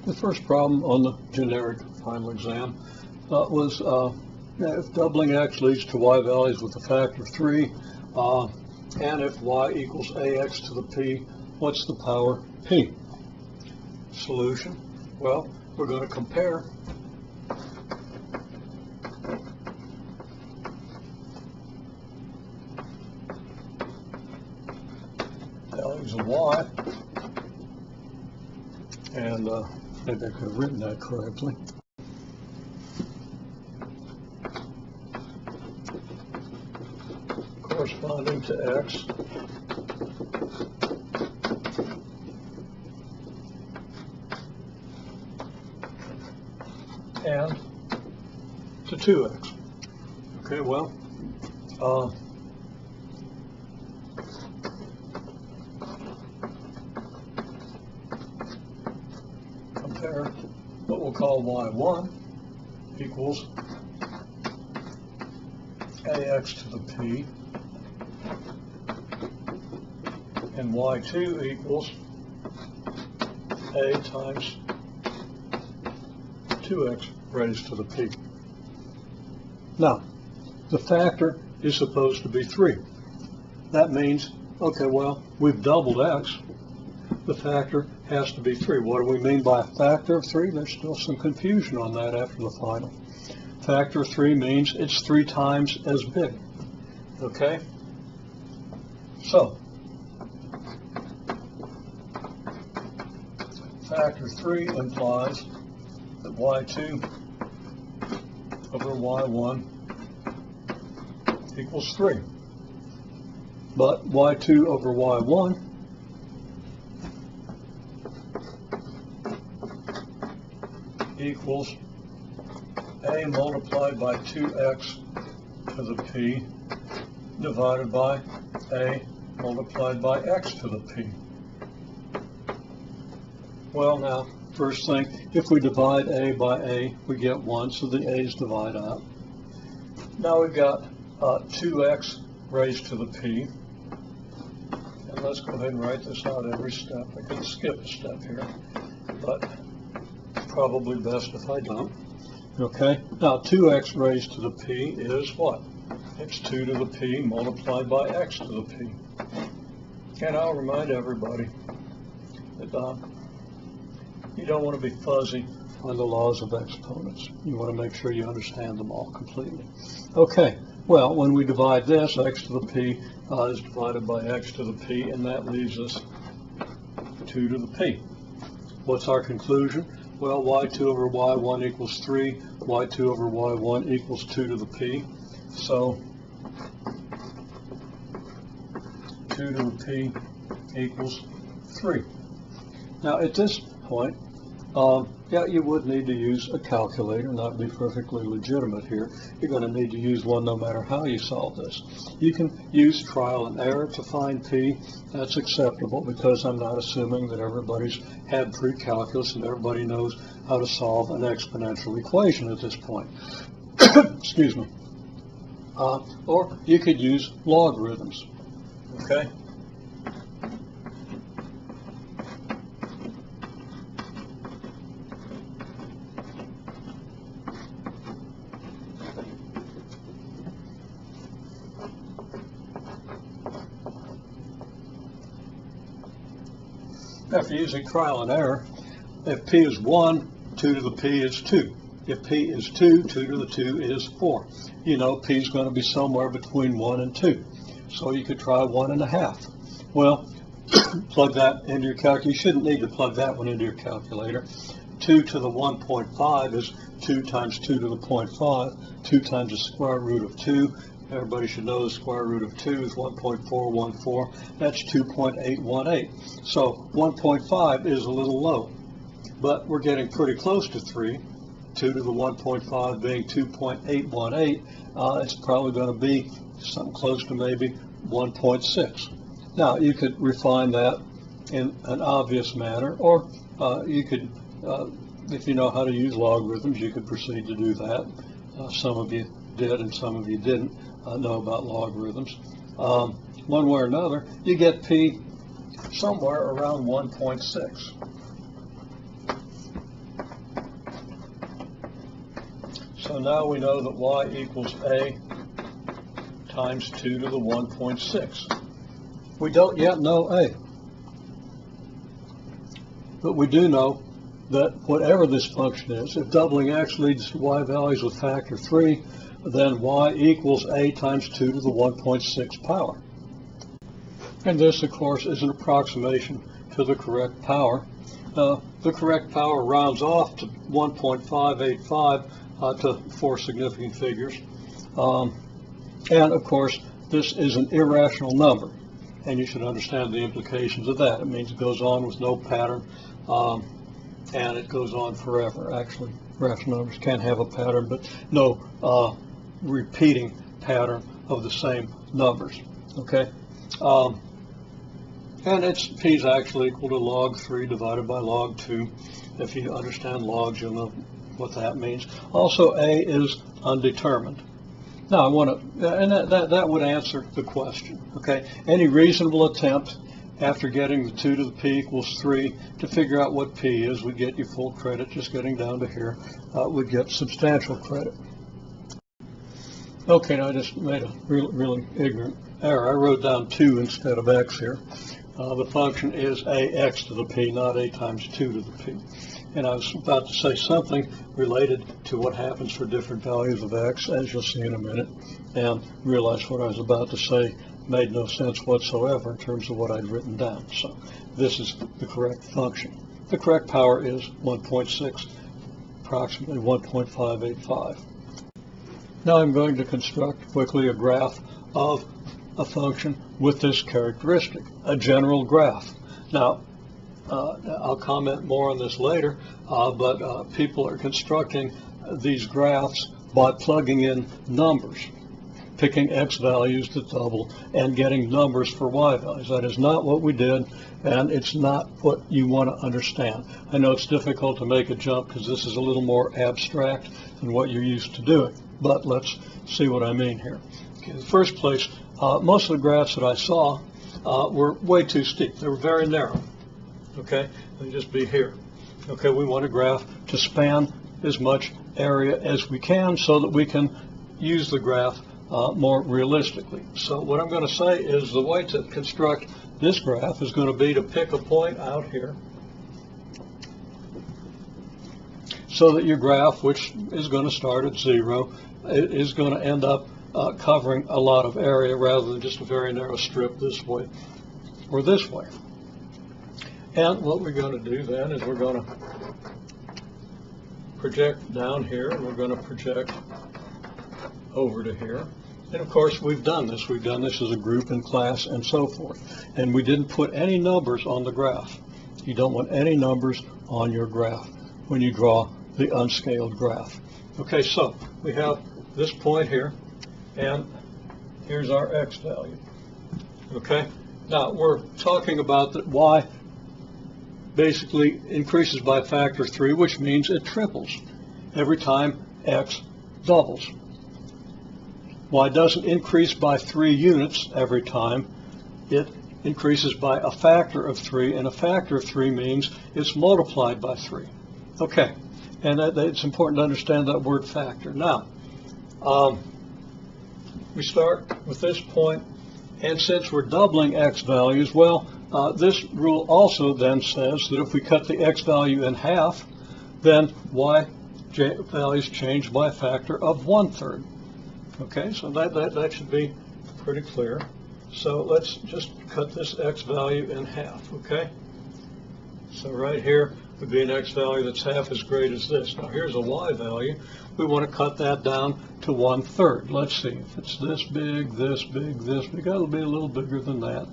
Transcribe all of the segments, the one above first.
The first problem on the generic final exam was if doubling x leads to y values with a factor of 3, and if y equals ax to the p, what's the power p? Solution? Well, we're going to compare values of y, and maybe I could have written that correctly. Corresponding to x and to 2x. Okay, well, compare what we'll call y1 equals ax to the p, and y2 equals a times 2x raised to the p. Now, the factor is supposed to be 3. That means, okay, well, we've doubled x. The factor has to be 3. What do we mean by a factor of 3? There's still some confusion on that after the final. Factor of 3 means it's 3 times as big. Okay? So, factor 3 implies that y2 over y1 equals 3. But y2 over y1 equals a multiplied by 2x to the p divided by a multiplied by x to the p. Well, now, first thing, if we divide a by a, we get 1, so the a's divide out. Now we've got 2x raised to the p. And let's go ahead and write this out every step. I could skip a step here, but probably best if I don't. Okay, now 2x raised to the p is what? It's 2 to the p multiplied by x to the p. And I'll remind everybody that you don't want to be fuzzy on the laws of exponents. You want to make sure you understand them all completely. Okay, well, when we divide this, x to the p is divided by x to the p, and that leaves us 2 to the p. What's our conclusion? Well, y2 over y1 equals 3, y2 over y1 equals 2 to the p. So 2 to the p equals 3. Now at this point, yeah, you would need to use a calculator, and that would be perfectly legitimate here. You're going to need to use one no matter how you solve this. You can use trial and error to find p. That's acceptable because I'm not assuming that everybody's had pre-calculus and everybody knows how to solve an exponential equation at this point. Excuse me. Or you could use logarithms. Okay? After using trial and error, if p is 1, 2 to the p is 2. If p is 2, 2 to the 2 is 4. You know p is going to be somewhere between 1 and 2. So you could try 1.5. Well, plug that into your calculator. You shouldn't need to plug that one into your calculator. 2 to the 1.5 is 2 times 2 to the 0.5. 2 times the square root of 2. Everybody should know the square root of 2 is 1.414. That's 2.818. So 1.5 is a little low, but we're getting pretty close to 3. 2 to the 1.5 being 2.818. It's probably going to be something close to maybe 1.6. Now, you could refine that in an obvious manner, or you could, if you know how to use logarithms, you could proceed to do that. Some of you did and some of you didn't know about logarithms. One way or another, you get p somewhere around 1.6. So now we know that y equals a times 2 to the 1.6. We don't yet know a, but we do know that whatever this function is, if doubling x leads to y values with factor 3, then y equals a times 2 to the 1.6 power. And this, of course, is an approximation to the correct power. The correct power rounds off to 1.585 to 4 significant figures. And, of course, this is an irrational number, and you should understand the implications of that. It means it goes on with no pattern, and it goes on forever. Actually, rational numbers can have a pattern, but no repeating pattern of the same numbers. Okay? And p is actually equal to log 3 divided by log 2. If you understand logs, you'll know what that means. Also, a is undetermined. Now, I want to, and that would answer the question. Okay? Any reasonable attempt after getting the 2 to the p equals 3 to figure out what p is would get you full credit. Just getting down to here would get substantial credit. Okay, now I just made a really ignorant error. I wrote down 2 instead of x here. The function is ax to the p, not a times 2 to the p. And I was about to say something related to what happens for different values of x, as you'll see in a minute, and realized what I was about to say made no sense whatsoever in terms of what I'd written down. So this is the correct function. The correct power is 1.6, approximately 1.585. Now I'm going to construct quickly a graph of a function with this characteristic, a general graph. Now, I'll comment more on this later, but people are constructing these graphs by plugging in numbers, picking x values that double and getting numbers for y values. That is not what we did, and it's not what you want to understand. I know it's difficult to make a jump because this is a little more abstract than what you're used to doing, but let's see what I mean here. Okay, in the first place, most of the graphs that I saw were way too steep. They were very narrow. Okay, they'd just be here. Okay, we want a graph to span as much area as we can so that we can use the graph more realistically. So what I'm going to say is the way to construct this graph is going to be to pick a point out here so that your graph, which is going to start at 0, is going to end up covering a lot of area rather than just a very narrow strip this way or this way. And what we're going to do then is we're going to project down here, and we're going to project over to here. And of course, we've done this. We've done this as a group in class and so forth. And we didn't put any numbers on the graph. You don't want any numbers on your graph when you draw the unscaled graph. Okay, so we have this point here, and here's our x value. Okay, now we're talking about that y basically increases by a factor of 3, which means it triples every time x doubles. Y doesn't increase by 3 units every time. It increases by a factor of 3, and a factor of 3 means it's multiplied by 3. Okay, and it's important to understand that word factor. Now, we start with this point, and since we're doubling x values, well, this rule also then says that if we cut the x value in half, then y values change by a factor of 1/3. Okay, so that should be pretty clear. So let's just cut this x value in half, okay? So right here would be an x value that's half as great as this. Now here's a y value. We want to cut that down to 1/3. Let's see, if it's this big, this big, this big, it'll be a little bigger than that.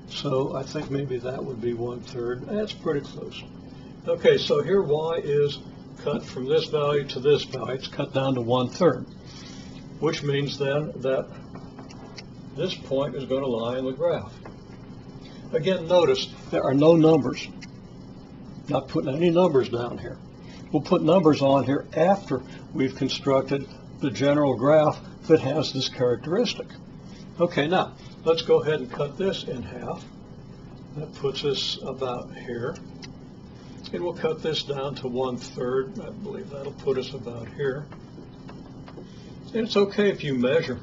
So I think maybe that would be 1/3. That's pretty close. Okay, so here y is cut from this value to this value. It's cut down to 1/3, which means then that this point is going to lie in the graph. Again, notice there are no numbers. Not putting any numbers down here. We'll put numbers on here after we've constructed the general graph that has this characteristic. Okay, now let's go ahead and cut this in half. That puts us about here. And we'll cut this down to 1/3. I believe that'll put us about here. And it's okay if you measure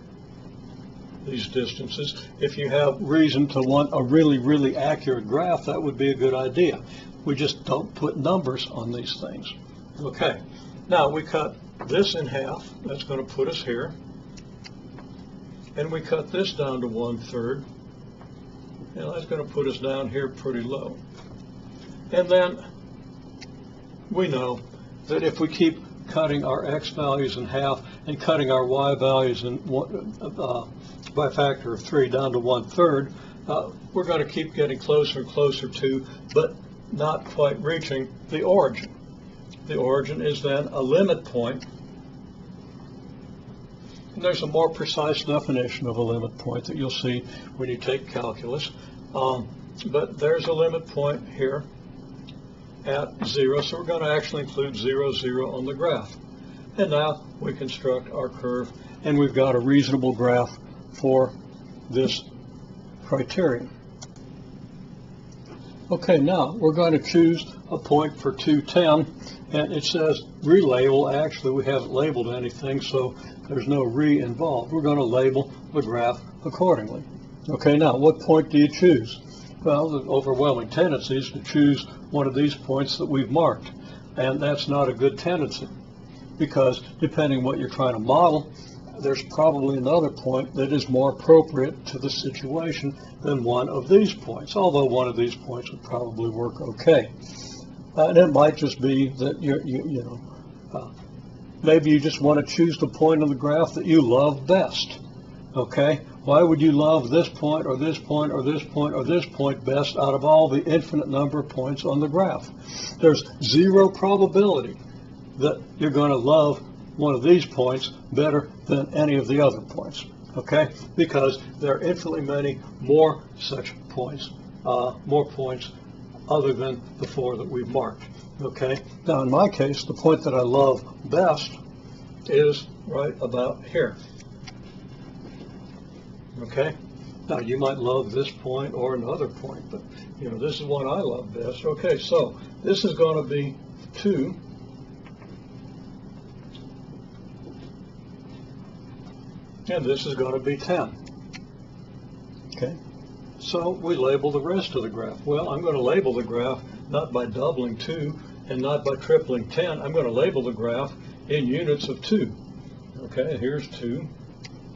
these distances. If you have reason to want a really, really accurate graph, that would be a good idea. We just don't put numbers on these things. Okay, now we cut this in half. That's going to put us here. And we cut this down to 1/3. And that's going to put us down here pretty low. And then we know that if we keep cutting our x values in half and cutting our y values in by a factor of 3 down to 1/3, we're going to keep getting closer and closer to, but not quite reaching, the origin. The origin is then a limit point. And there's a more precise definition of a limit point that you'll see when you take calculus. But there's a limit point here at 0, so we're going to actually include 0, 0 on the graph. And now we construct our curve, and we've got a reasonable graph for this criterion. Okay, now we're going to choose a point for 210, and it says relabel. Actually, we haven't labeled anything, so there's no re involved. We're going to label the graph accordingly. Okay, now what point do you choose? Well, the overwhelming tendency is to choose one of these points that we've marked, and that's not a good tendency, because depending what you're trying to model, there's probably another point that is more appropriate to the situation than one of these points, although one of these points would probably work okay. And it might just be that maybe you just want to choose the point on the graph that you love best. Okay, why would you love this point or this point or this point or this point best out of all the infinite number of points on the graph? There's zero probability that you're going to love one of these points better than any of the other points, okay? Because there are infinitely many more such points, more points other than the 4 that we've marked, okay? Now, in my case, the point that I love best is right about here, okay? Now, you might love this point or another point, but, this is one I love best. Okay, so this is going to be 2. And this is going to be 10. Okay, so we label the rest of the graph. Well, I'm going to label the graph not by doubling 2 and not by tripling 10. I'm going to label the graph in units of 2. Okay, here's 2.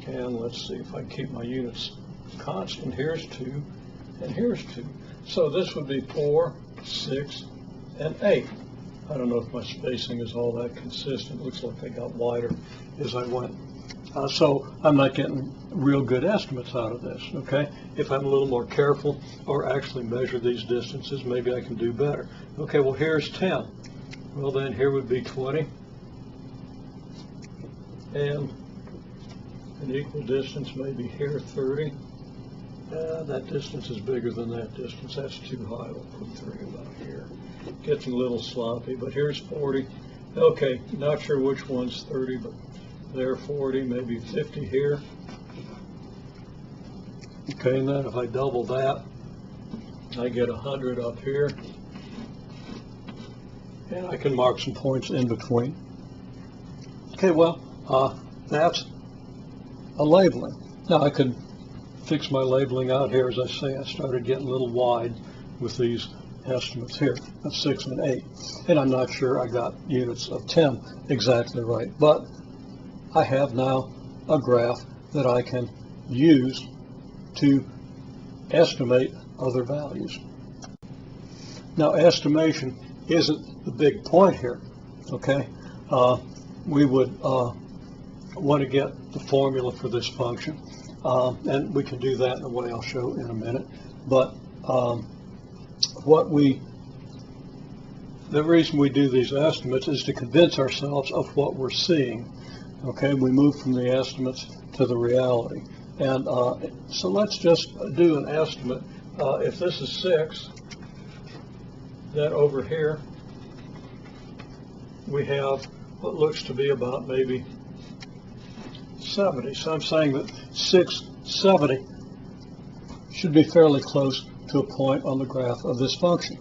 And let's see if I keep my units constant. Here's 2, and here's 2. So this would be 4, 6, and 8. I don't know if my spacing is all that consistent. It looks like I got wider as I went. So I'm not getting real good estimates out of this, okay? If I'm a little more careful or actually measure these distances, maybe I can do better. Okay, well, here's 10. Well, then here would be 20. And an equal distance maybe here, 30. That distance is bigger than that distance. That's too high. We'll put 30 about here. Gets a little sloppy, but here's 40. Okay, not sure which one's 30, but there 40, maybe 50 here. Okay, and then if I double that, I get 100 up here. And I can mark some points in between. Okay, well, that's a labeling. Now I could fix my labeling out here. As I say, I started getting a little wide with these estimates here of 6 and 8. And I'm not sure I got units of 10 exactly right. But I have now a graph that I can use to estimate other values. Now, estimation isn't the big point here, okay? We would want to get the formula for this function, and we can do that in a way I'll show in a minute. But the reason we do these estimates is to convince ourselves of what we're seeing. Okay, we move from the estimates to the reality. And so let's just do an estimate. If this is 6, then over here we have what looks to be about maybe 70. So I'm saying that 670 should be fairly close to a point on the graph of this function.